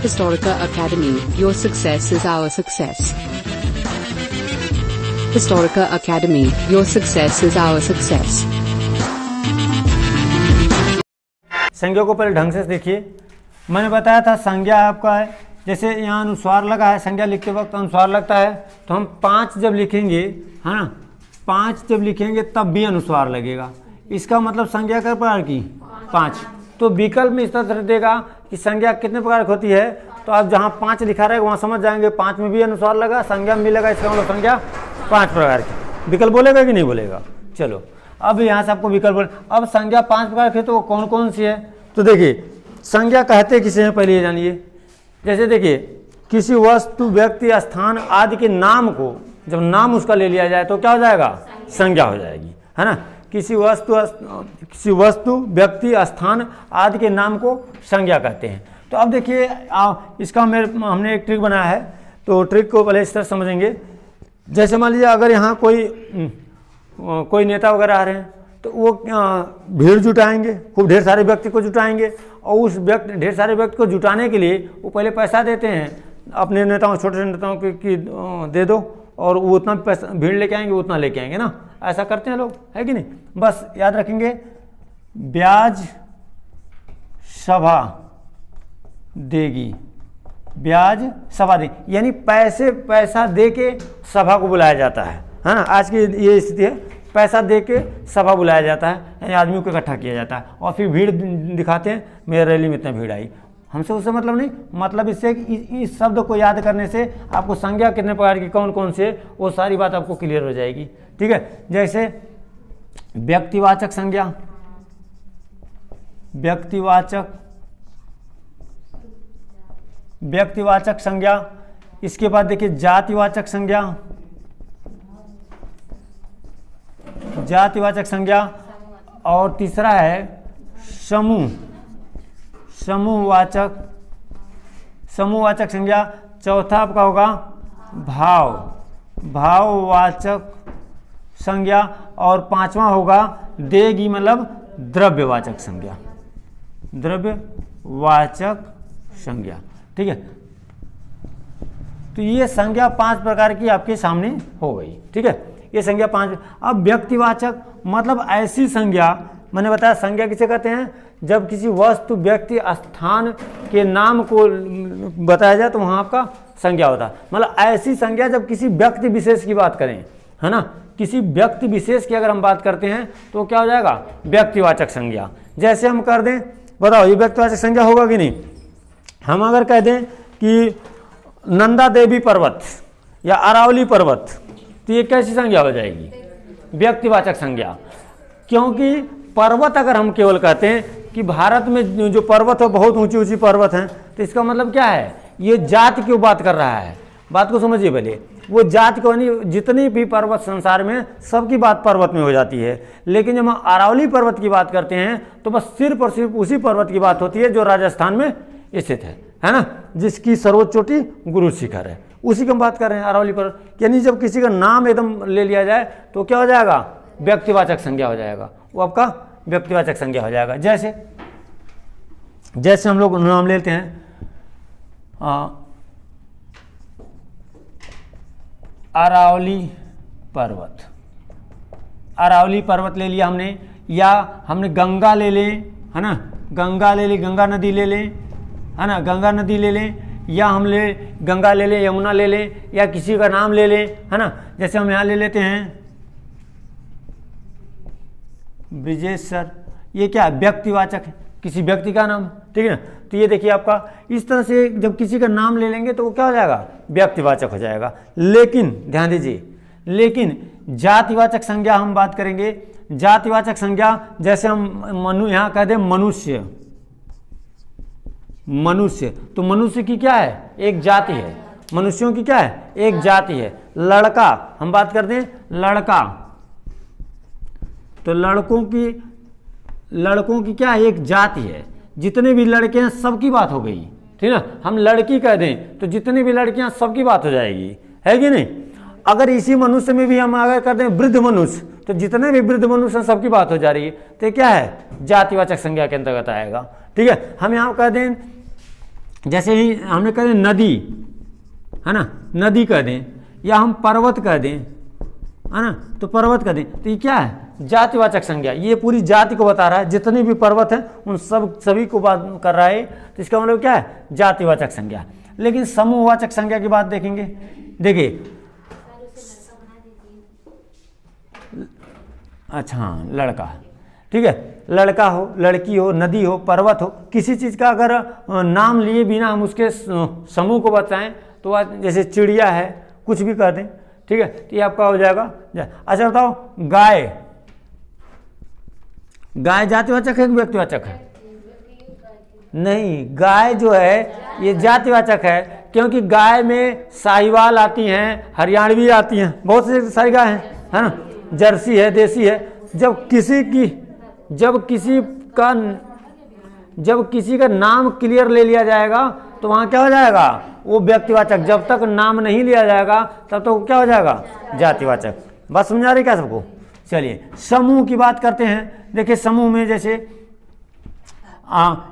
Historica Academy, your success is our success. Historica Academy, your success is our success. संज्ञा को पहले ढंग से देखिए। मैंने बताया था संज्ञा आपका है, जैसे यहाँ अनुस्वार लगा है, संज्ञा लिखते वक्त अनुस्वार लगता है, तो हम 5 जब लिखेंगे, है ना, 5 जब लिखेंगे तब भी अनुस्वार लगेगा। इसका मतलब संज्ञा कितने प्रकार की? 5। तो विकल्प में इस तरह से देगा कि संज्ञा कितने प्रकार की होती है, तो आप जहाँ 5 लिखा रहेगा वहाँ समझ जाएंगे 5 में भी अनुस्वार लगा, संज्ञा में भी लगा, इसका मतलब संज्ञा 5 प्रकार की। विकल्प बोलेगा कि नहीं बोलेगा? चलो अब यहाँ से आपको विकल्प बोले। अब संज्ञा 5 प्रकार की तो कौन कौन सी है? तो देखिए संज्ञा कहते किसे हैं पहले ये जानिए। जैसे देखिए किसी वस्तु, व्यक्ति, स्थान आदि के नाम को जब नाम उसका ले लिया जाए तो क्या हो जाएगा? संज्ञा हो जाएगी, है ना। किसी वस्तु, व्यक्ति, स्थान आदि के नाम को संज्ञा कहते हैं। तो अब देखिए इसका हमने एक ट्रिक बनाया है, तो ट्रिक को पहले इस तरह समझेंगे। जैसे मान लीजिए अगर यहाँ कोई नेता वगैरह आ रहे हैं तो वो भीड़ जुटाएंगे, खूब ढेर सारे व्यक्ति को जुटाएंगे, और उस ढेर सारे व्यक्ति को जुटाने के लिए वो पहले पैसा देते हैं अपने नेताओं, छोटे नेताओं की दे दो, और वो उतना पैसा भीड़ लेके आएंगे, उतना लेके आएंगे ना। ऐसा करते हैं लोग, है कि नहीं? बस याद रखेंगे, ब्याज सभा देगी, ब्याज सभा देगी, यानी पैसा दे के सभा को बुलाया जाता है ना। आज की ये स्थिति है, पैसा दे के सभा बुलाया जाता है, यानी आदमियों को इकट्ठा किया जाता है, और फिर भीड़ दिखाते हैं, मेरे रैली में इतना भीड़ आई। हमसे उससे मतलब नहीं, मतलब इससे इस शब्द को याद करने से आपको संज्ञा कितने प्रकार की, कौन कौन से, वो सारी बात आपको क्लियर हो जाएगी। ठीक है, जैसे व्यक्तिवाचक संज्ञा, व्यक्तिवाचक संज्ञा। इसके बाद देखिए जातिवाचक संज्ञा, जातिवाचक संज्ञा, और तीसरा है समूहवाचक संज्ञा। चौथा आपका होगा भाववाचक संज्ञा, और पांचवा होगा देगी, मतलब द्रव्यवाचक संज्ञा, द्रव्यवाचक संज्ञा। ठीक है, तो ये संज्ञा 5 प्रकार की आपके सामने हो गई। ठीक है, ये संज्ञा 5। अब व्यक्तिवाचक मतलब ऐसी संज्ञा, मैंने बताया संज्ञा किसे कहते हैं, जब किसी वस्तु, व्यक्ति, स्थान के नाम को बताया जाए तो वहाँ आपका संज्ञा होता है। मतलब ऐसी संज्ञा जब किसी व्यक्ति विशेष की बात करें, है ना, किसी व्यक्ति विशेष की अगर हम बात करते हैं तो क्या हो जाएगा? व्यक्तिवाचक संज्ञा। जैसे हम कर दें, बताओ ये व्यक्तिवाचक संज्ञा होगा कि नहीं? हम अगर कह दें कि नंदा देवी पर्वत या अरावली पर्वत, तो ये कैसी संज्ञा हो जाएगी? व्यक्तिवाचक संज्ञा। क्योंकि पर्वत अगर हम केवल कहते हैं कि भारत में जो पर्वत है बहुत ऊंची ऊंची पर्वत हैं, तो इसका मतलब क्या है? ये जाति की बात कर रहा है। बात को समझिए पहले, वो जाति को नहीं, जितनी भी पर्वत संसार में सबकी बात पर्वत में हो जाती है। लेकिन जब हम अरावली पर्वत की बात करते हैं तो बस सिर्फ और सिर्फ उसी पर्वत की बात होती है जो राजस्थान में स्थित है ना, जिसकी सर्वोच्च चोटी गुरु शिखर है, उसी की हम बात कर रहे हैं, अरावली पर्वत। यानी जब किसी का नाम एकदम ले लिया जाए तो क्या हो जाएगा? व्यक्तिवाचक संज्ञा हो जाएगा, वो आपका व्यक्तिवाचक संज्ञा हो जाएगा। जैसे हम लोग नाम लेते हैं, अरावली पर्वत ले लिया हमने, या हमने गंगा ले लें, है ना, गंगा ले लें, गंगा नदी ले लें, है ना, गंगा नदी ले लें, या हम गंगा ले लें, यमुना ले लें, या किसी का नाम ले लें, है ना। जैसे हम यहाँ ले लेते हैं ब्रिजेश सर, ये क्या है? व्यक्तिवाचक है, किसी व्यक्ति का नाम। ठीक है ना, तो ये देखिए आपका इस तरह से जब किसी का नाम ले लेंगे तो वो क्या हो जाएगा? व्यक्तिवाचक हो जाएगा। लेकिन ध्यान दीजिए, लेकिन जातिवाचक संज्ञा हम बात करेंगे। जातिवाचक संज्ञा जैसे हम यहाँ कह दें मनुष्य, तो मनुष्य की क्या है? एक जाति है। मनुष्यों की क्या है? एक जाति है। लड़का हम बात करते हैं, लड़का, तो लड़कों की क्या है? एक जाति है। जितने भी लड़के हैं सबकी बात हो गई, ठीक है। हम लड़की कह दें तो जितनी भी लड़कियां सबकी बात हो जाएगी, है कि नहीं। अगर इसी मनुष्य में भी हम अगर कर दें वृद्ध मनुष्य, तो जितने भी वृद्ध मनुष्य हैं सबकी बात हो जा रही है, तो क्या है? जातिवाचक संज्ञा के अंतर्गत आएगा। ठीक है, हम यहाँ कह दें जैसे ही हमने कह दें नदी, है ना, नदी कह दें, या हम पर्वत कह दें, है ना, तो पर्वत कह दें, तो ये क्या है? जातिवाचक संज्ञा। ये पूरी जाति को बता रहा है, जितने भी पर्वत हैं उन सभी को बात कर रहा है, तो इसका मतलब क्या है? जातिवाचक संज्ञा। लेकिन समूहवाचक संज्ञा की बात देखेंगे। देखिए, अच्छा हाँ, लड़का, ठीक है, लड़का हो, लड़की हो, नदी हो, पर्वत हो, किसी चीज़ का अगर नाम लिए बिना हम उसके समूह को बताएं तो जैसे चिड़िया है, कुछ भी कर दें, ठीक है, तो ये आपका हो जाएगा। अच्छा बताओ, गाय, गाय जातिवाचक है कि व्यक्तिवाचक है? नहीं, गाय जो है ये जातिवाचक है, क्योंकि गाय में साहिवाल आती हैं, हरियाणवी आती हैं, बहुत सी सारी गाय हैं, है ना, जर्सी है, देसी है। जब किसी का नाम क्लियर ले लिया जाएगा तो वहाँ क्या हो जाएगा? वो व्यक्तिवाचक। जब तक नाम नहीं लिया जाएगा तब तो क्या हो जाएगा? जातिवाचक। बात समझा रही क्या सबको? चलिए समूह की बात करते हैं। देखिए समूह में जैसे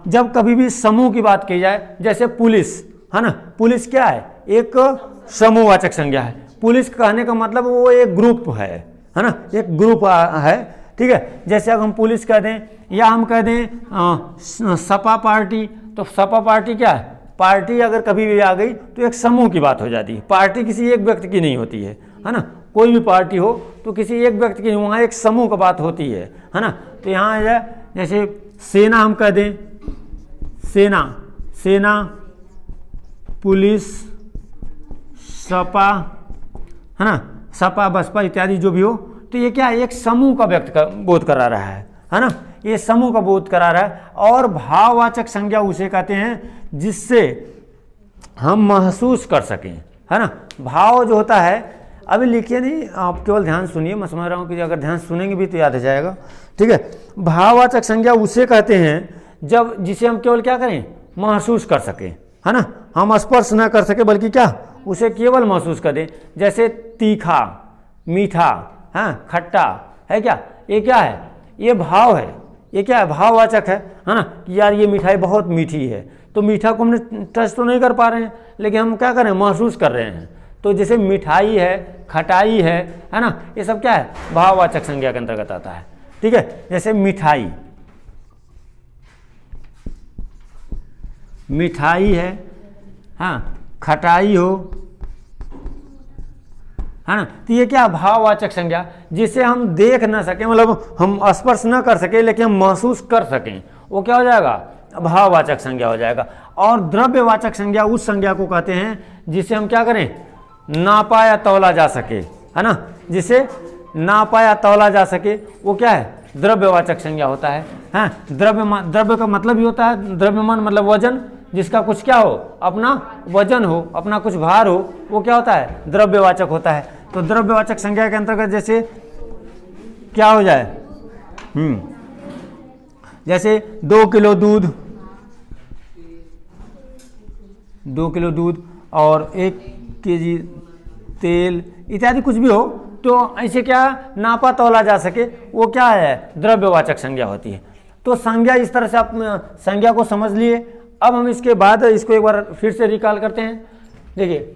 जब कभी भी समूह की बात की जाए, जैसे पुलिस, है ना, पुलिस क्या है? एक समूहवाचक संज्ञा है। पुलिस कहने का मतलब वो एक ग्रुप है ना, एक ग्रुप है, ठीक है। जैसे अगर हम पुलिस कह दें या हम कह दें सपा पार्टी, तो सपा पार्टी क्या है? पार्टी अगर कभी भी आ गई तो एक समूह की बात हो जाती है। पार्टी किसी एक व्यक्ति की नहीं होती है ना, कोई भी पार्टी हो तो किसी एक व्यक्ति की, वहाँ एक समूह का बात होती है ना। तो यहाँ जैसे सेना हम कह दें, सेना, पुलिस, सपा, है ना, सपा बसपा इत्यादि जो भी हो, तो ये क्या है? एक समूह का बोध करा रहा है ना, ये समूह का बोध करा रहा है। और भाववाचक संज्ञा उसे कहते हैं जिससे हम महसूस कर सकें, है ना। भाव जो होता है, अभी लिखिए नहीं, आप केवल ध्यान सुनिए, मैं समझ रहा हूँ कि अगर ध्यान सुनेंगे भी तो याद आ जाएगा, ठीक है। भाववाचक संज्ञा उसे कहते हैं जब जिसे हम केवल क्या करें? महसूस कर सकें, है ना, हम स्पर्श ना कर सके बल्कि क्या, उसे केवल महसूस कर दें। जैसे तीखा, मीठा, हाँ, खट्टा है, क्या ये क्या है? ये भाव है। ये क्या है? भाववाचक है ना, कि यार ये मिठाई बहुत मीठी है। तो मीठा को हमने टच तो नहीं कर पा रहे हैं, लेकिन हम क्या कर रहे हैं? महसूस कर रहे हैं। तो जैसे मिठाई है, खटाई है ना, ये सब क्या है? भाववाचक संज्ञा के अंतर्गत आता है, ठीक है। जैसे मिठाई है, हाँ, खटाई हो, है ना, तो ये क्या? भाववाचक संज्ञा, जिसे हम देख ना सके, मतलब हम स्पर्श ना कर सके लेकिन हम महसूस कर सकें, वो क्या हो जाएगा? भाववाचक संज्ञा हो जाएगा। और द्रव्यवाचक संज्ञा उस संज्ञा को कहते हैं जिसे हम क्या करें? नापा या तौला जा सके, है ना, जिसे नापा या तौला जा सके, वो क्या है? द्रव्यवाचक संज्ञा होता है। हाँ, द्रव्य का मतलब ही होता है, द्रव्यमान मतलब वजन, जिसका कुछ क्या हो? अपना वजन हो, अपना कुछ भार हो, वो क्या होता है? द्रव्यवाचक होता है। तो द्रव्यवाचक संज्ञा के अंतर्गत जैसे क्या हो जाए? जैसे 2 किलो दूध और 1 केजी तेल इत्यादि कुछ भी हो, तो ऐसे क्या नापा तौला जा सके, वो क्या है? द्रव्यवाचक संज्ञा होती है। तो संज्ञा इस तरह से आप संज्ञा को समझ लिए। अब हम इसके बाद इसको एक बार फिर से रिकॉल करते हैं। देखिए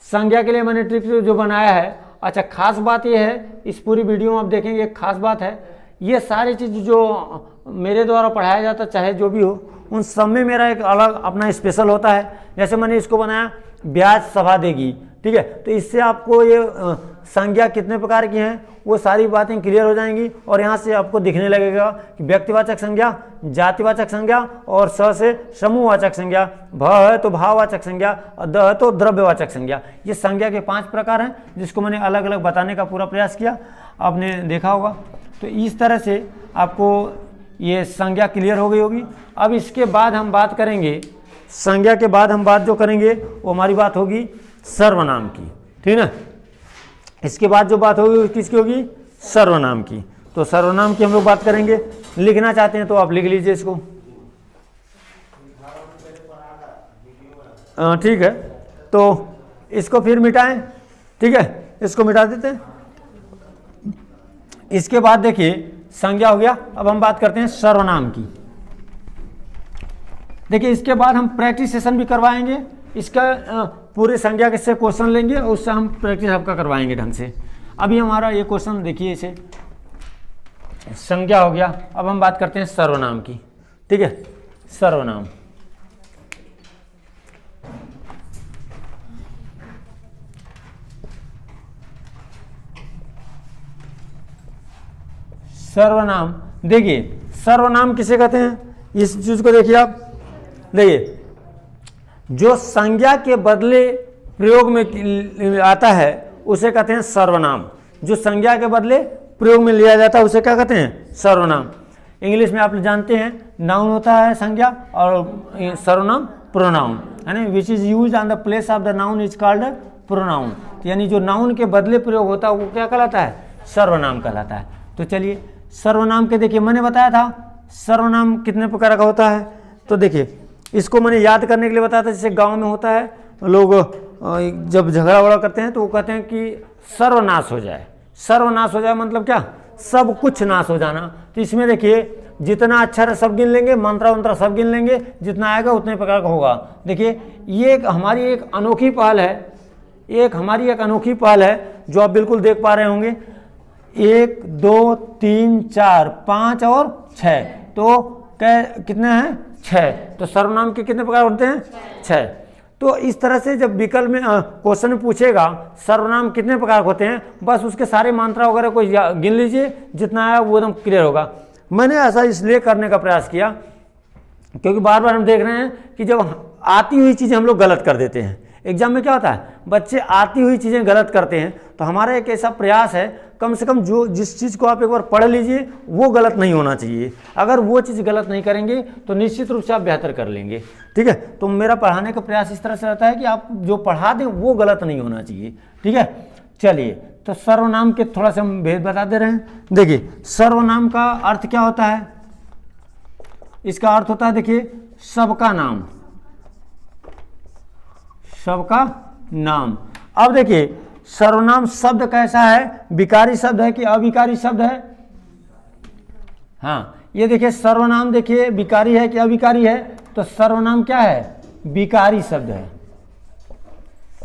संज्ञा के लिए मैंने ट्रिक जो बनाया है, अच्छा खास बात ये है, इस पूरी वीडियो में आप देखेंगे एक खास बात है, ये सारी चीज़ जो मेरे द्वारा पढ़ाया जाता चाहे जो भी हो, उन सब में मेरा एक अलग अपना स्पेशल होता है। जैसे मैंने इसको बनाया ब्याज सभा देगी, ठीक है, तो इससे आपको ये संज्ञा कितने प्रकार की हैं वो सारी बातें क्लियर हो जाएंगी। और यहाँ से आपको दिखने लगेगा कि व्यक्तिवाचक संज्ञा, जातिवाचक संज्ञा और स से समूहवाचक संज्ञा, भ है तो भाववाचक संज्ञा और द है तो द्रव्यवाचक संज्ञा। ये संज्ञा के 5 प्रकार हैं जिसको मैंने अलग अलग बताने का पूरा प्रयास किया, आपने देखा होगा। तो इस तरह से आपको ये संज्ञा क्लियर हो गई होगी। अब इसके बाद हम बात करेंगे, संज्ञा के बाद हम बात जो करेंगे वो हमारी बात होगी सर्वनाम की, ठीक है। इसके बाद जो बात होगी वो किसकी होगी? सर्वनाम की। तो सर्वनाम की हम लोग बात करेंगे। लिखना चाहते हैं तो आप लिख लीजिए इसको, ठीक है। तो इसको फिर मिटाएं, ठीक है, इसको मिटा देते हैं। इसके बाद देखिए संज्ञा हो गया, अब हम बात करते हैं सर्वनाम की। देखिए इसके बाद हम प्रैक्टिस सेशन भी करवाएंगे, इसका पूरे संज्ञा के से क्वेश्चन लेंगे और उससे हम प्रैक्टिस आपका करवाएंगे ढंग से। अभी हमारा ये क्वेश्चन देखिए, इसे संज्ञा हो गया। अब हम बात करते हैं सर्वनाम की, ठीक है। सर्वनाम, सर्वनाम देखिए, सर्वनाम किसे कहते हैं, इस चीज को देखिए आप। देखिए जो संज्ञा के बदले प्रयोग में आता है उसे कहते हैं सर्वनाम। जो संज्ञा के बदले प्रयोग में लिया जाता है उसे क्या कहते हैं, सर्वनाम। इंग्लिश में आप जानते हैं नाउन होता है संज्ञा और सर्वनाम प्रोनाउन, यानी which is use on the place of the noun is called pronoun. यानी जो नाउन के बदले प्रयोग होता है वो क्या कहलाता है, सर्वनाम कहलाता है। तो चलिए सर्वनाम के देखिए, मैंने बताया था सर्वनाम कितने प्रकार का होता है। तो देखिए इसको मैंने याद करने के लिए बताया था, जैसे गांव में होता है लोग जब झगड़ा वगड़ा करते हैं तो वो कहते हैं कि सर्वनाश हो जाए। सर्वनाश हो जाए मतलब क्या, सब कुछ नाश हो जाना। तो इसमें देखिए जितना अक्षर सब गिन लेंगे, मंत्रा वंत्रा सब गिन लेंगे, जितना आएगा उतने प्रकार का होगा। देखिए ये हमारी एक अनोखी पहल है, हमारी एक अनोखी पहल है जो आप बिल्कुल देख पा रहे होंगे। 1 2 3 4 5 और 6, तो कितने हैं, 6। तो सर्वनाम के कितने प्रकार होते हैं, 6। तो इस तरह से जब विकल्प में क्वेश्चन में पूछेगा सर्वनाम कितने प्रकार होते हैं, बस उसके सारे मात्रा वगैरह को गिन लीजिए, जितना आया वो एकदम क्लियर होगा। मैंने ऐसा इसलिए करने का प्रयास किया क्योंकि बार बार हम देख रहे हैं कि जब आती हुई चीज़ें हम लोग गलत कर देते हैं। एग्जाम में क्या होता है, बच्चे आती हुई चीज़ें गलत करते हैं। तो हमारा एक ऐसा प्रयास है, कम से कम जो जिस चीज़ को आप एक बार पढ़ लीजिए वो गलत नहीं होना चाहिए। अगर वो चीज़ गलत नहीं करेंगे तो निश्चित रूप से आप बेहतर कर लेंगे, ठीक है। तो मेरा पढ़ाने का प्रयास इस तरह से रहता है कि आप जो पढ़ा दें वो गलत नहीं होना चाहिए, ठीक है। चलिए तो सर्वनाम के थोड़ा सा हम भेद बता दे रहे हैं। देखिए सर्वनाम का अर्थ क्या होता है, इसका अर्थ होता है देखिए सबका नाम, सबका नाम। अब देखिए सर्वनाम शब्द कैसा है, विकारी शब्द है कि अविकारी शब्द है। हाँ ये देखिए सर्वनाम देखिए विकारी है कि अविकारी है, तो सर्वनाम क्या है, विकारी शब्द है,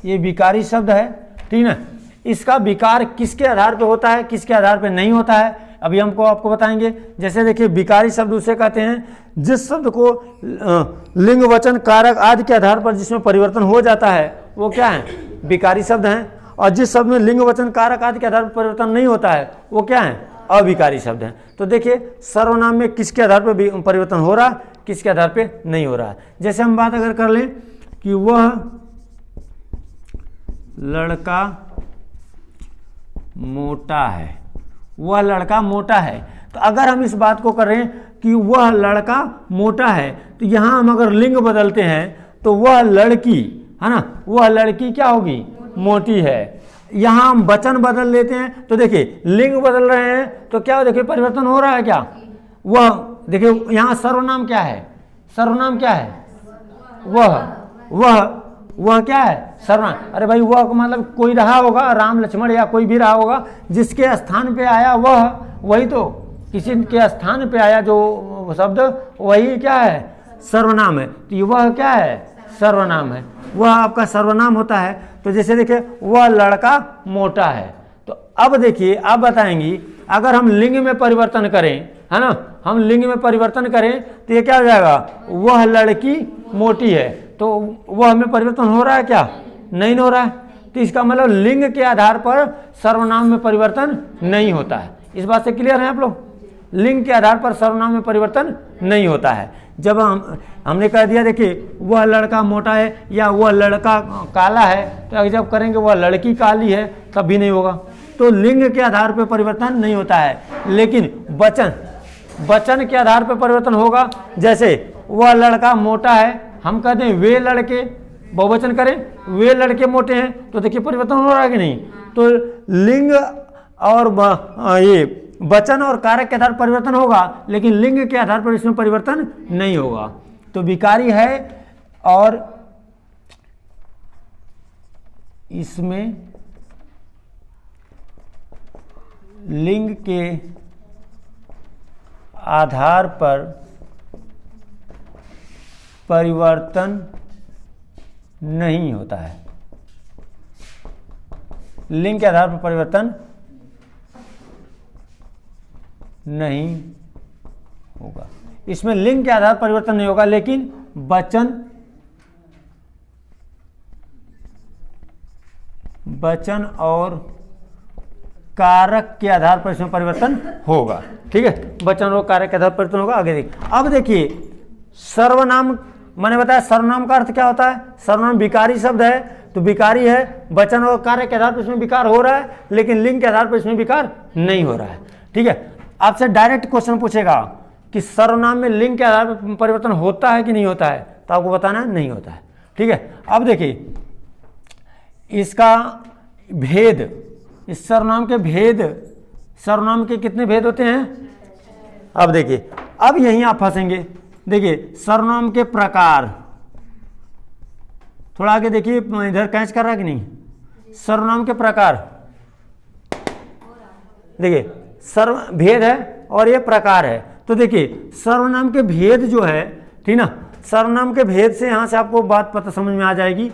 ये विकारी शब्द है, ठीक है। इसका विकार किसके आधार पे होता है, किसके आधार पे नहीं होता है, अभी हमको आपको बताएंगे। जैसे देखिए विकारी शब्द उसे कहते हैं जिस शब्द को लिंग वचन कारक आदि के आधार पर जिसमें परिवर्तन हो जाता है वो क्या है, विकारी शब्द हैं। और जिस शब्द में लिंग वचन कारक आदि के आधार पर परिवर्तन नहीं होता है वो क्या है, अविकारी शब्द हैं। तो देखिए सर्वनाम में किसके आधार पर परिवर्तन हो रहा है, किसके आधार पे नहीं हो रहा है। जैसे हम बात अगर कर लें कि वह लड़का मोटा है, वह लड़का मोटा है, तो अगर हम इस बात को करें कि वह लड़का मोटा है, तो यहाँ हम अगर लिंग बदलते हैं तो वह लड़की है ना, वह लड़की क्या होगी, मोटी है। यहाँ हम वचन बदल लेते हैं तो देखिए लिंग बदल रहे हैं तो क्या देखिए परिवर्तन हो रहा है क्या, वह देखिए यहाँ सर्वनाम क्या है, सर्वनाम क्या है, वह क्या है, सर्वनाम। अरे भाई वह मतलब कोई रहा होगा, राम लक्ष्मण या कोई भी रहा होगा, जिसके स्थान पे आया वह, वही तो किसी के स्थान पे आया जो शब्द वही क्या है, सर्वनाम है। तो वह क्या है, सर्वनाम है, वह आपका सर्वनाम होता है। तो जैसे देखिए वह लड़का मोटा है, तो अब देखिए आप बताएंगी अगर हम लिंग में परिवर्तन करें, है ना, हम लिंग में परिवर्तन करें तो ये क्या हो जाएगा, वह लड़की मोटी है, तो वह हमें परिवर्तन हो रहा है क्या, नहीं हो रहा है। तो इसका मतलब लिंग के आधार पर सर्वनाम में परिवर्तन नहीं होता है। इस बात से क्लियर है आप लोग, लिंग के आधार पर सर्वनाम में परिवर्तन नहीं होता है। जब हमने कह दिया देखिए वह लड़का मोटा है या वह लड़का काला है, तो जब करेंगे वह लड़की काली है तब भी नहीं होगा। तो लिंग के आधार पर परिवर्तन नहीं होता है, लेकिन वचन के आधार पर परिवर्तन होगा। जैसे वह लड़का मोटा है, हम कहते हैं वे लड़के, बहुवचन करें वे लड़के मोटे हैं, तो देखिए परिवर्तन हो रहा है कि नहीं। तो लिंग और ये वचन और कारक के आधार पर परिवर्तन होगा, लेकिन लिंग के आधार पर इसमें परिवर्तन नहीं होगा। तो विकारी है और इसमें लिंग के आधार पर परिवर्तन नहीं होता है। लिंग के आधार पर परिवर्तन नहीं होगा। इसमें लिंग के आधार पर परिवर्तन नहीं होगा, लेकिन वचन और कारक के आधार पर इसमें परिवर्तन होगा। ठीक है, वचन और कारक के आधार पर परिवर्तन होगा। आगे देखिए, अब देखिए सर्वनाम, मैंने बताया सर्वनाम का अर्थ क्या होता है। सर्वनाम विकारी शब्द है, तो विकारी है, वचन और कारक के आधार पर इसमें विकार हो रहा है, लेकिन लिंग के आधार पर इसमें विकार नहीं हो रहा है। ठीक है, आपसे डायरेक्ट क्वेश्चन पूछेगा कि सर्वनाम में लिंग के आधार पर परिवर्तन होता है कि नहीं होता है, तो आपको बताना है नहीं होता है। ठीक है, अब देखिए इसका भेद, इस सर्वनाम के भेद, सर्वनाम के कितने भेद होते हैं। अब देखिए, अब यहीं आप फंसेंगे। देखिए सर्वनाम के प्रकार, थोड़ा आगे देखिए, इधर कैच कर रहा है कि नहीं। सर्वनाम के प्रकार, देखिए सर्व भेद है और ये प्रकार है। तो देखिए सर्वनाम के भेद जो है, ठीक ना, सर्वनाम के भेद से यहाँ से आपको बात पता समझ में आ जाएगी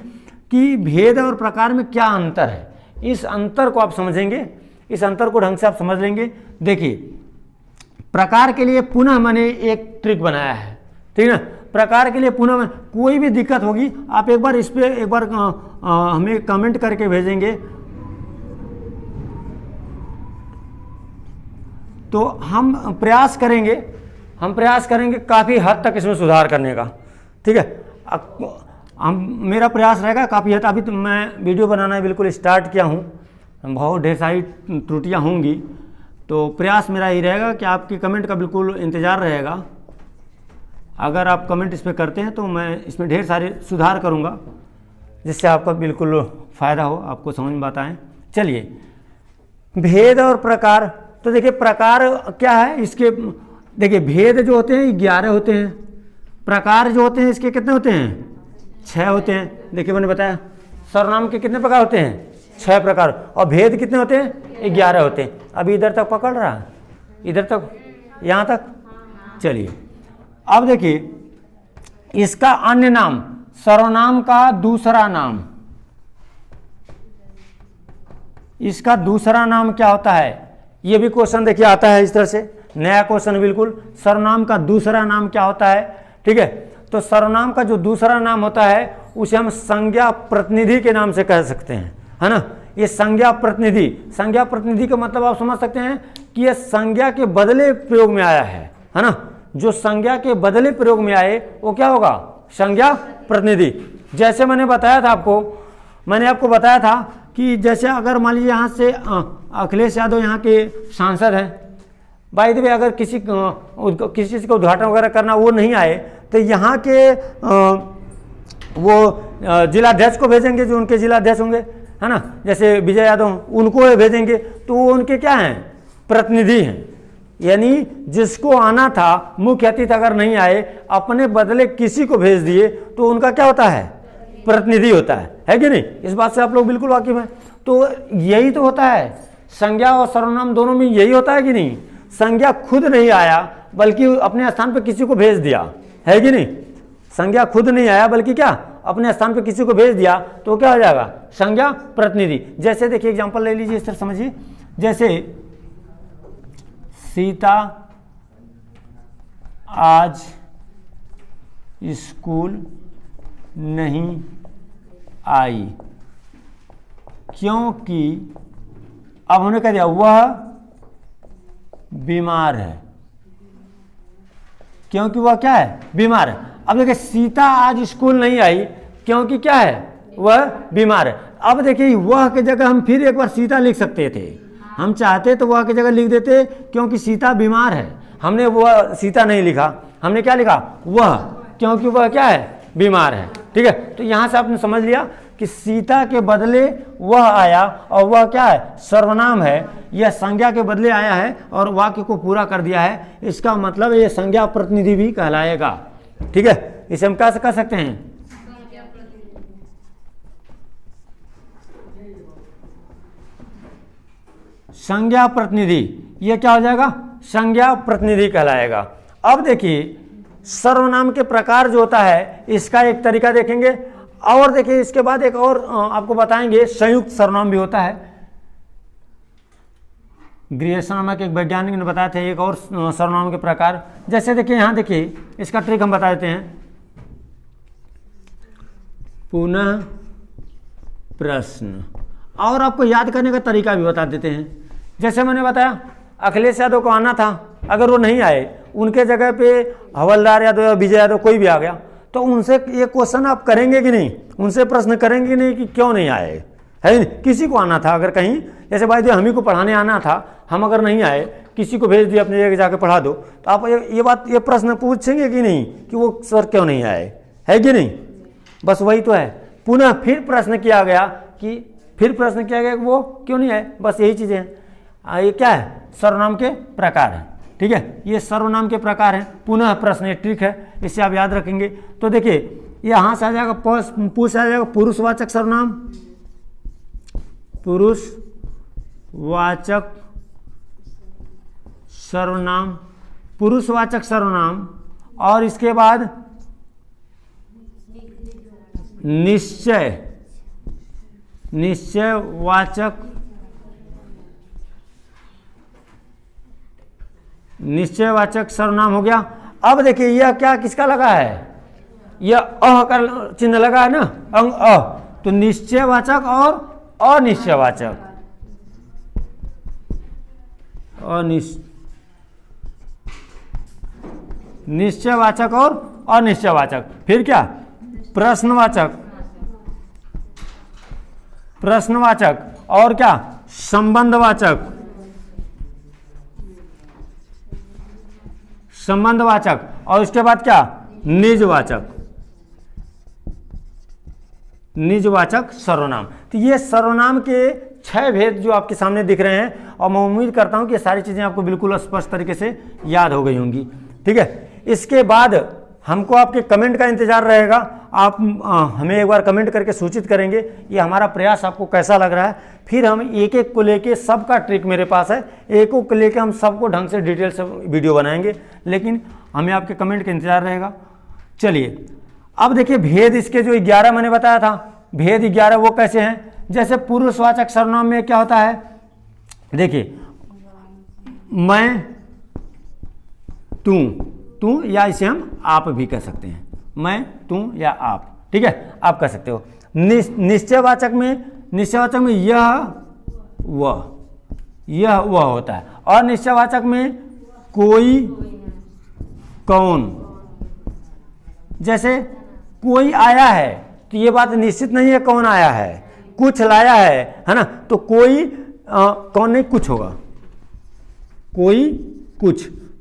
कि भेद और प्रकार में क्या अंतर है। इस अंतर को आप समझेंगे, इस अंतर को ढंग से आप समझ लेंगे। देखिए प्रकार के लिए पुनः मैंने एक ट्रिक बनाया है, ठीक ना। प्रकार के लिए पुनः कोई भी दिक्कत होगी आप एक बार इस पे एक बार हमें कमेंट करके भेजेंगे, तो हम प्रयास करेंगे काफ़ी हद तक इसमें सुधार करने का। ठीक है, मेरा प्रयास रहेगा काफ़ी हद। अभी तो मैं वीडियो बनाना बिल्कुल स्टार्ट किया हूँ, बहुत ढेर सारी त्रुटियाँ होंगी, तो प्रयास मेरा यही रहेगा कि आपके कमेंट का बिल्कुल इंतज़ार रहेगा। अगर आप कमेंट इस पर करते हैं तो मैं इसमें ढेर सारे सुधार करूँगा, जिससे आपका बिल्कुल फ़ायदा हो, आपको समझ में बताएं। चलिए, भेद और प्रकार, तो देखिए प्रकार क्या है इसके, देखिए भेद जो होते हैं 11 होते हैं, प्रकार जो होते हैं इसके कितने होते हैं, 6 होते हैं। देखिए मैंने बताया सर्वनाम के कितने प्रकार होते हैं, 6 प्रकार, और भेद कितने होते हैं, 11 होते हैं। अभी इधर तक पकड़ रहा है, इधर तक, यहाँ तक। चलिए अब देखिए इसका अन्य नाम, सर्वनाम का दूसरा नाम, इसका दूसरा नाम क्या होता है। ये भी क्वेश्चन देखिए आता है इस तरह से, नया क्वेश्चन बिल्कुल। सर्वनाम का दूसरा नाम क्या होता है, ठीक है। तो सर्वनाम का जो दूसरा नाम होता है उसे हम संज्ञा प्रतिनिधि के नाम से कह सकते हैं, है ना। ये संज्ञा प्रतिनिधि, संज्ञा प्रतिनिधि का मतलब आप समझ सकते हैं कि यह संज्ञा के बदले प्रयोग में आया है ना। जो संज्ञा के बदले प्रयोग में आए वो क्या होगा, संज्ञा प्रतिनिधि। जैसे मैंने बताया था आपको, मैंने आपको बताया था कि जैसे अगर मान लीजिए यहाँ से अखिलेश यादव यहाँ के सांसद हैं, बाय द वे अगर किसी चीज़ का उद्घाटन वगैरह करना वो नहीं आए, तो यहाँ के वो जिलाध्यक्ष को भेजेंगे, जो उनके जिलाध्यक्ष होंगे, है ना, जैसे विजय यादव, उनको भेजेंगे, तो वो उनके क्या हैं, प्रतिनिधि हैं। यानी जिसको आना था, मुख्य अतिथि अगर नहीं आए, अपने बदले किसी को भेज दिए, तो उनका क्या होता है, प्रतिनिधि होता है कि नहीं। इस बात से आप लोग बिल्कुल वाकिफ हैं। तो यही तो होता है, संज्ञा और सर्वनाम दोनों में यही होता है कि नहीं। संज्ञा खुद नहीं आया बल्कि अपने स्थान पर किसी को भेज दिया, है कि नहीं। संज्ञा खुद नहीं आया बल्कि क्या, अपने स्थान पर किसी को भेज दिया, तो क्या हो जाएगा, संज्ञा प्रतिनिधि। जैसे देखिए एग्जांपल ले लीजिए, इस तरह समझिए, जैसे सीता आज स्कूल नहीं आई क्योंकि, अब हमने कह दिया वह बीमार है, क्योंकि वह क्या है, बीमार है। अब देखिए सीता आज स्कूल नहीं आई क्योंकि क्या है, वह बीमार है। अब देखिए वह की जगह हम फिर एक बार सीता लिख सकते थे, हम चाहते तो वह की जगह लिख देते क्योंकि सीता बीमार है। हमने वह सीता नहीं लिखा, हमने क्या लिखा, वह, क्योंकि वह क्या है, बीमार है। ठीक है, तो यहां से आपने समझ लिया कि सीता के बदले वह आया, और वह क्या है, सर्वनाम है, यह संज्ञा के बदले आया है और वाक्य को पूरा कर दिया है। इसका मतलब ये संज्ञा प्रतिनिधि भी कहलाएगा। ठीक है, इसे हम क्या कह सकते हैं, संज्ञा प्रतिनिधि। ये क्या हो जाएगा, संज्ञा प्रतिनिधि कहलाएगा। अब देखिए सर्वनाम के प्रकार जो होता है इसका एक तरीका देखेंगे, और देखिए इसके बाद एक और आपको बताएंगे संयुक्त सर्वनाम भी होता है। ग्रियर्सन नामक एक वैज्ञानिक ने बताया था एक और सर्वनाम के प्रकार। जैसे देखिए यहाँ देखिए इसका ट्रिक हम बता देते हैं, पुनः प्रश्न, और आपको याद करने का तरीका भी बता देते हैं। जैसे मैंने बताया अखिलेश यादव को आना था, अगर वो नहीं आए, उनके जगह पे हवलदार यादव या विजय यादव कोई भी आ गया, तो उनसे ये क्वेश्चन आप करेंगे कि नहीं, उनसे प्रश्न करेंगे कि नहीं कि क्यों नहीं आए, है नहीं? किसी को आना था, अगर कहीं जैसे भाई जो हम ही को पढ़ाने आना था, हम अगर नहीं आए, किसी को भेज दिया अपने जगह जाके पढ़ा दो, तो आप ये प्रश्न पूछेंगे कि नहीं कि वो सर क्यों नहीं आए, है कि नहीं? बस वही तो है, पुनः फिर प्रश्न किया गया कि वो क्यों नहीं आए, बस यही चीज़ें हैं। ये क्या है? सर्वनाम के प्रकार है, ठीक है, ये सर्वनाम के प्रकार हैं। पुनः प्रश्न एक ट्रिक है, इससे आप याद रखेंगे। तो देखिए यहाँ से आ जाएगा पुरुष आ जाएगा पुरुषवाचक सर्वनाम, पुरुषवाचक सर्वनाम, पुरुषवाचक सर्वनाम, और इसके बाद निश्चयवाचक सर्वनाम हो गया। अब देखिए यह क्या किसका लगा है, यह अह का चिन्ह लगा है ना, अंग अ, तो निश्चयवाचक और अनिश्चयवाचक, निश्चयवाचक और अनिश्चयवाचक। फिर क्या? प्रश्नवाचक और क्या? संबंधवाचक, और उसके बाद क्या? निजवाचक सर्वनाम। तो ये सर्वनाम के 6 भेद जो आपके सामने दिख रहे हैं, और मैं उम्मीद करता हूं कि ये सारी चीजें आपको बिल्कुल स्पष्ट तरीके से याद हो गई होंगी, ठीक है। इसके बाद हमको आपके कमेंट का इंतजार रहेगा, आप हमें एक बार कमेंट करके सूचित करेंगे ये हमारा प्रयास आपको कैसा लग रहा है। फिर हम एक एक को लेके, सबका ट्रिक मेरे पास है, एक को लेके हम सबको ढंग से डिटेल से वीडियो बनाएंगे, लेकिन हमें आपके कमेंट का इंतजार रहेगा। चलिए अब देखिए भेद इसके जो 11 मैंने बताया था, भेद 11 वो कैसे हैं। जैसे पुरुषवाचक सर्वनाम में क्या होता है, देखिए मैं, तू या इसे हम आप भी कह सकते हैं, मैं, तू या आप, ठीक है, आप कह सकते हो। निश्चयवाचक में यह वह होता है, और निश्चयवाचक में कोई, कौन। जैसे कोई आया है तो ये बात निश्चित नहीं है कौन आया है, कुछ लाया है ना, तो कोई कौन नहीं, कुछ होगा, कोई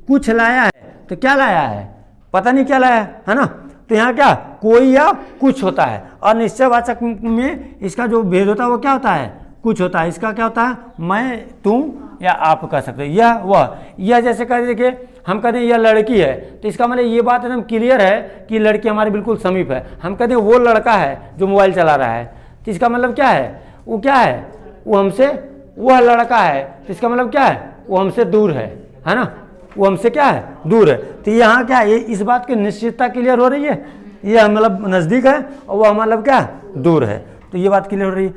कुछ लाया है, तो क्या लाया है, पता नहीं क्या लाया है ना, तो यहाँ क्या कोई या कुछ होता है। और निश्चयवाचक में इसका जो भेद होता है वो क्या होता है, कुछ होता है। इसका क्या होता है, मैं, तुम या आप कह सकते हो, यह वह। यह जैसे कह देखिए हम कहते हैं यह लड़की है, तो इसका मतलब ये बात एकदम क्लियर है कि लड़की हमारे बिल्कुल समीप है। हम कहते हैं वो लड़का है जो मोबाइल चला रहा है, तो इसका मतलब क्या है, वो क्या है, वो हमसे, वह लड़का है, तो इसका मतलब क्या है, वो हमसे दूर है ना, वो हमसे क्या है, दूर है। तो यहाँ क्या है, इस बात की निश्चितता क्लियर हो रही है, ये मतलब नज़दीक है और वो मतलब क्या दूर है, तो ये बात क्लियर हो रही है।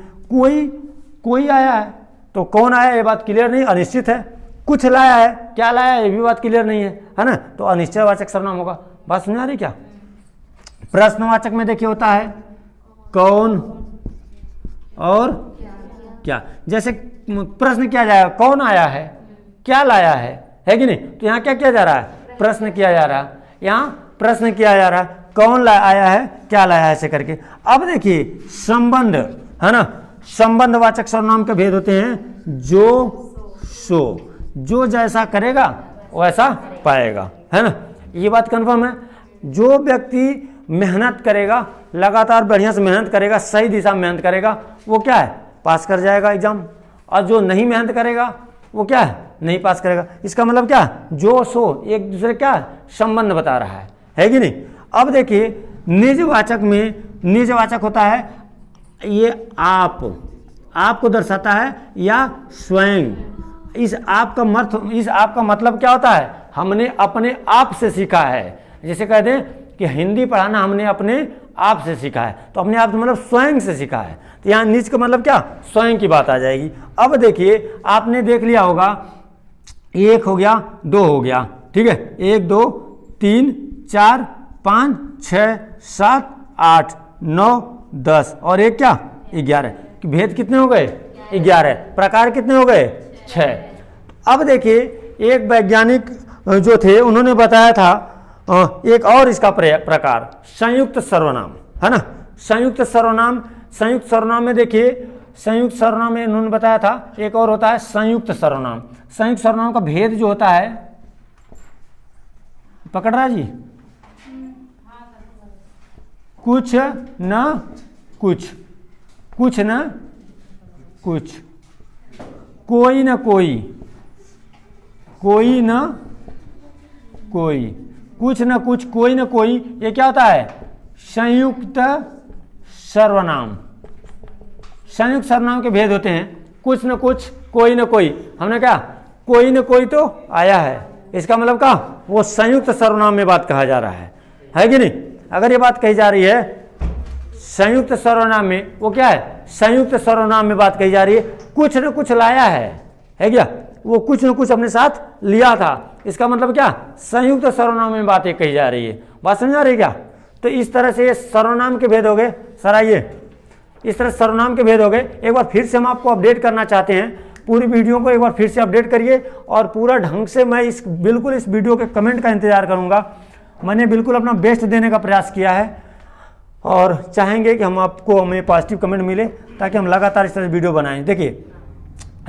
कोई आया है तो कौन आया ये बात क्लियर नहीं, अनिश्चित है। कुछ लाया है, क्या लाया है ये भी बात क्लियर नहीं है ना, तो अनिश्चयवाचक सर्वनाम होगा। बात समझ आ रही क्या। प्रश्नवाचक में देखिए होता है कौन और क्या। जैसे प्रश्न किया जाएगा, कौन आया है, क्या लाया है कि नहीं, तो यहाँ क्या किया जा रहा है, प्रश्न किया जा रहा है, यहाँ प्रश्न किया जा रहा है, कौन आया है, क्या लाया है, ऐसे करके। अब देखिए संबंध है ना, संबंधवाचक सर्वनाम के भेद होते हैं जो जैसा करेगा वैसा पाएगा, है ना, ये बात कंफर्म है। जो व्यक्ति मेहनत करेगा, लगातार बढ़िया से मेहनत करेगा, सही दिशा में मेहनत करेगा, वो क्या है, पास कर जाएगा एग्जाम। और जो नहीं मेहनत करेगा वो क्या है, नहीं पास करेगा। इसका मतलब क्या, जो सो एक दूसरे क्या संबंध बता रहा है कि नहीं। अब देखिए निजवाचक में, निजवाचक होता है ये आपको दर्शाता है या स्वयं। इस आप का मतलब क्या होता है, हमने अपने आप से सीखा है जैसे कह दें कि हिंदी पढ़ाना हमने अपने आप से सीखा है, तो अपने आप से मतलब स्वयं से सीखा है, तो यहाँ निज का मतलब क्या, स्वयं की बात आ जाएगी। अब देखिए आपने देख लिया होगा, 1 हो गया, 2 हो गया, ठीक है, 1 2 3 4 5 6 7 8 9 10 और एक क्या 11। भेद कितने हो गए 11, प्रकार कितने हो गए 6। अब देखिए एक वैज्ञानिक जो थे उन्होंने बताया था एक और इसका प्रकार संयुक्त सर्वनाम, है ना। संयुक्त सर्वनाम में देखिए, संयुक्त सर्वनाम में उन्होंने बताया था एक और होता है संयुक्त सर्वनाम। संयुक्त सर्वनाम का भेद जो होता है, पकड़ रहा जी, कुछ न कुछ, कुछ न कुछ, कोई न कोई, कोई न कोई, कुछ न कुछ, कोई न कोई, ये क्या होता है संयुक्त सर्वनाम। संयुक्त सर्वनाम के भेद होते हैं कुछ न कुछ, कोई न कोई। हमने क्या, कोई न कोई तो आया है, इसका मतलब क्या, वो संयुक्त सर्वनाम में बात कहा जा रहा है कि नहीं। अगर ये बात कही जा रही है संयुक्त सर्वनाम में, वो क्या है, संयुक्त सर्वनाम में बात कही जा रही है, कुछ न कुछ लाया है क्या, वो कुछ न कुछ अपने साथ लिया था, इसका मतलब क्या, संयुक्त सर्वनाम में बातें कही जा रही है। बात समझ आ रही है क्या। तो इस तरह से ये सर्वनाम के भेद हो गए। सर आइए, इस तरह सर्वनाम के भेद हो गए। एक बार फिर से हम आपको अपडेट करना चाहते हैं, पूरी वीडियो को एक बार फिर से अपडेट करिए और पूरा ढंग से मैं बिल्कुल इस वीडियो के कमेंट का इंतजार करूंगा। मैंने बिल्कुल अपना बेस्ट देने का प्रयास किया है और चाहेंगे कि हमें पॉजिटिव कमेंट मिले ताकि हम लगातार इस तरह वीडियो बनाएं। देखिए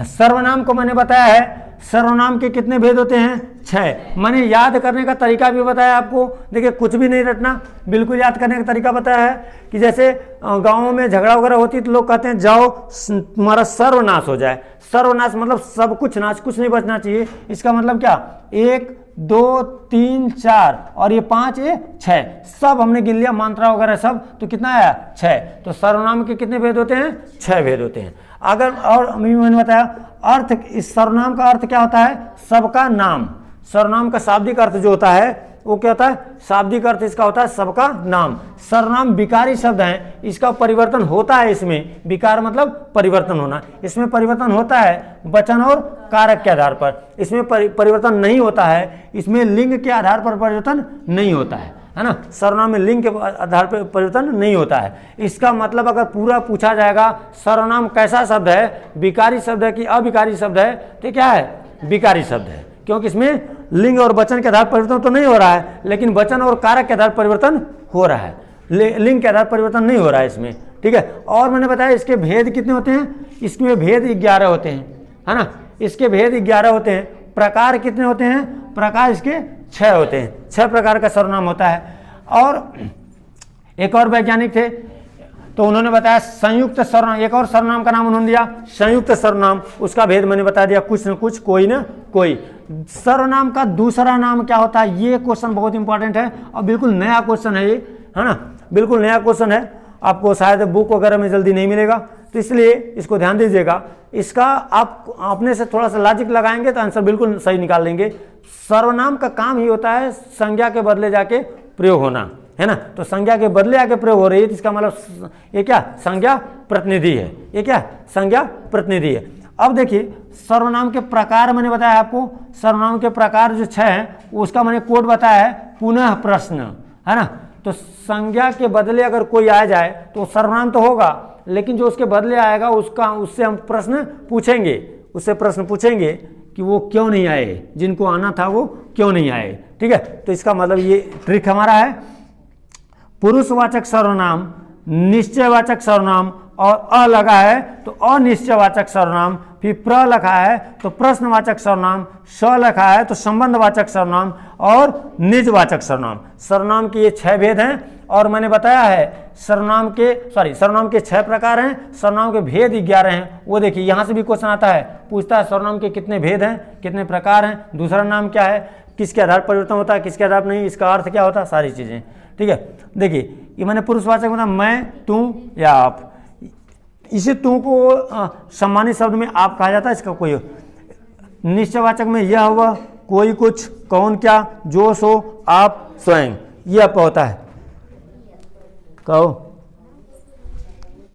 सर्वनाम को मैंने बताया है, सर्वनाम के कितने भेद होते हैं 6। मैंने याद करने का तरीका भी बताया आपको। देखिए कुछ भी नहीं रटना, बिल्कुल याद करने का तरीका बताया है कि जैसे गाँव में झगड़ा वगैरह होती तो लोग कहते हैं जाओ तुम्हारा सर्वनाश हो जाए। सर्वनाश मतलब सब कुछ नाश, कुछ नहीं बचना चाहिए। इसका मतलब क्या, 1 2 3 4 और ये 5 ये 6, सब हमने गिन लिया, मात्रा वगैरह सब, तो कितना आया 6। तो सर्वनाम के कितने भेद होते हैं 6 भेद होते हैं। अगर और मैंने बताया अर्थ, इस सर्वनाम का अर्थ क्या होता है, सबका नाम। सर्वनाम का शाब्दिक अर्थ जो होता है वो क्या होता है, शाब्दिक अर्थ इसका होता है सबका नाम। सर्वनाम विकारी शब्द है, इसका परिवर्तन होता है, इसमें विकार मतलब परिवर्तन होना, इसमें परिवर्तन होता है वचन और कारक के आधार पर, इसमें परिवर्तन नहीं होता है, इसमें लिंग के आधार पर परिवर्तन नहीं होता है ना। सर्वनाम में लिंग के आधार पर परिवर्तन नहीं होता है। इसका मतलब अगर पूरा पूछा जाएगा सर्वनाम कैसा शब्द है, विकारी शब्द है कि अविकारी शब्द है, तो क्या है, विकारी शब्द है, क्योंकि इसमें लिंग और वचन के आधार परिवर्तन तो नहीं हो रहा है, लेकिन वचन और कारक के आधार परिवर्तन हो रहा है, लिंग के आधार परिवर्तन नहीं हो रहा है इसमें, ठीक है। और मैंने बताया इसके भेद कितने होते हैं, इसमें भेद 11 होते हैं, है ना। इसके भेद 11 होते हैं। प्रकार कितने होते हैं, प्रकार इसके 6 होते हैं, 6 प्रकार का सर्वनाम होता है। और एक और वैज्ञानिक थे तो उन्होंने बताया संयुक्त सर्वनाम, एक और सर्वनाम का नाम उन्होंने दिया संयुक्त सर्वनाम। उसका भेद मैंने बता दिया, कुछ न कुछ, कोई न कोई। सर्वनाम का दूसरा नाम क्या होता है, ये क्वेश्चन बहुत इंपॉर्टेंट है और बिल्कुल नया क्वेश्चन है ये, है ना, बिल्कुल नया क्वेश्चन है, आपको शायद बुक वगैरह में जल्दी नहीं मिलेगा, तो इसलिए इसको ध्यान दीजिएगा। इसका आप अपने से थोड़ा सा लॉजिक लगाएंगे तो आंसर बिल्कुल सही निकाल लेंगे। सर्वनाम का काम ही होता है संज्ञा के बदले जाके प्रयोग होना, है ना। तो संज्ञा के बदले आके प्रयोग हो रही है, तो इसका मतलब ये क्या, संज्ञा प्रतिनिधि है, ये क्या, संज्ञा प्रतिनिधि है। अब देखिए सर्वनाम के प्रकार मैंने बताया आपको, सर्वनाम के प्रकार जो 6 हैं उसका मैंने कोड बताया है, पुनः प्रश्न, है ना। तो संज्ञा के बदले अगर कोई आ जाए तो सर्वनाम तो होगा, लेकिन जो उसके बदले आएगा उससे हम प्रश्न पूछेंगे, उससे प्रश्न पूछेंगे कि वो क्यों नहीं आए, जिनको आना था वो क्यों नहीं आए, ठीक है। तो इसका मतलब ये ट्रिक हमारा है। पुरुषवाचक सर्वनाम, निश्चयवाचक सर्वनाम और अ लगा है तो अनिश्चयवाचक सर्वनाम, फिर प्र लिखा है तो प्रश्नवाचक सर्वनाम, स लिखा है तो संबंधवाचक सर्वनाम और निजवाचक सर्वनाम। सर्वनाम के ये 6 भेद हैं और मैंने बताया है सर्वनाम के 6 प्रकार हैं, सर्वनाम के भेद 11 हैं। वो देखिए यहाँ से भी क्वेश्चन आता है, पूछता है सर्वनाम के कितने भेद हैं, कितने प्रकार हैं, दूसरा नाम क्या है, किसके आधार पर परिवर्तन होता है, किसके आधार नहीं, इसका अर्थ क्या होता है, सारी चीज़ें, ठीक है। देखिए ये मैंने पुरुषवाचक मतलब मैं, तुम या आप, इसे तुम को सम्मानित शब्द में आप कहा जाता है, इसका कोई। निश्चयवाचक में यह वह, कोई कुछ, कौन क्या, जो सो, आप, स्वयं, ये अप होता है। कहो